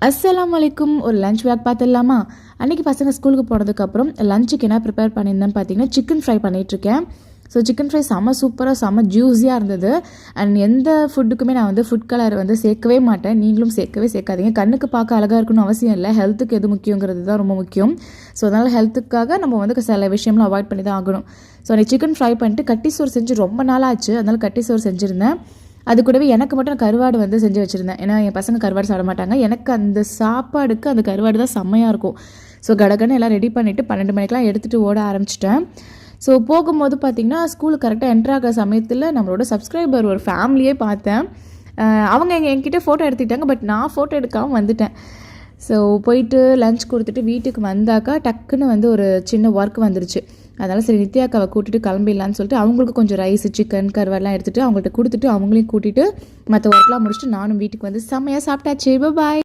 அஸ்ஸலாமு அலைக்கும். ஒரு லஞ்ச் பேக் பார்த்துடலாமா? அன்றைக்கி பசங்க ஸ்கூலுக்கு போனதுக்கப்புறம் லஞ்சுக்கு என்ன ப்ரிப்பேர் பண்ணியிருந்தேன்னு பார்த்தீங்கன்னா சிக்கன் ஃப்ரை பண்ணிகிட்ருக்கேன். ஸோ சிக்கன் ஃப்ரை செம்ம சூப்பராக செம்ம ஜூஸியாக இருந்தது. அண்ட் எந்த ஃபுட்டுக்குமே நான் வந்து ஃபுட் கலர் வந்து சேர்க்கவே மாட்டேன். நீங்களும் சேர்க்காதீங்க. கண்ணுக்கு பார்க்க அழகாக இருக்கணும்னு அவசியம் இல்லை. ஹெல்த்துக்கு எது முக்கியங்கிறது தான் ரொம்ப முக்கியம். ஸோ அதனால் ஹெல்த்துக்காக நம்ம வந்து சில விஷயம்லாம் அவாய்ட் பண்ணி தான் ஆகணும். ஸோ அன்றைக்கி சிக்கன் ஃப்ரை பண்ணிட்டு கட்டி சோறு செஞ்சு ரொம்ப நாள் ஆச்சு. அதனால் கட்டி சோறு செஞ்சுருந்தேன். அது கூடவே எனக்கு மட்டும் கருவாடு வந்து செஞ்சு வச்சுருந்தேன். ஏன்னா என் பசங்க கருவாடு சாப்பிட மாட்டாங்க. எனக்கு அந்த சாப்பாடுக்கு அந்த கருவாடு தான் செம்மையாக இருக்கும். ஸோ கடகடன்னு எல்லாம் ரெடி பண்ணிவிட்டு 12 மணிக்கெலாம் எடுத்துகிட்டு ஓட ஆரம்பிச்சிட்டேன். ஸோ போகும்போது பார்த்திங்கன்னா ஸ்கூலுக்கு கரெக்டாக என்ட்ரு ஆகிற சமயத்தில் நம்மளோட சப்ஸ்கிரைபர் ஒரு ஃபேமிலியே பார்த்தேன். அவங்க என்கிட்ட ஃபோட்டோ எடுத்துக்கிட்டாங்க. பட் நான் ஃபோட்டோ எடுக்காமல் வந்துட்டேன். ஸோ போயிட்டு லஞ்ச் கொடுத்துட்டு வீட்டுக்கு வந்தாக்கா டக்குன்னு வந்து ஒரு சின்ன ஒர்க் வந்துருச்சு. அதனால் சரி நித்யாக்காவை கூட்டிகிட்டு கிளம்பிடலான்னு சொல்லிட்டு அவங்களுக்கு கொஞ்சம் ரைஸ் சிக்கன் கருவாடெலாம் எடுத்துகிட்டு அவங்கள்ட்ட கொடுத்துட்டு அவங்களையும் கூட்டிகிட்டு மற்ற ஒர்க்லாம் முடிச்சுட்டு நானும் வீட்டுக்கு வந்து செம்மையாக சாப்பிட்டாச்சு. பாய்.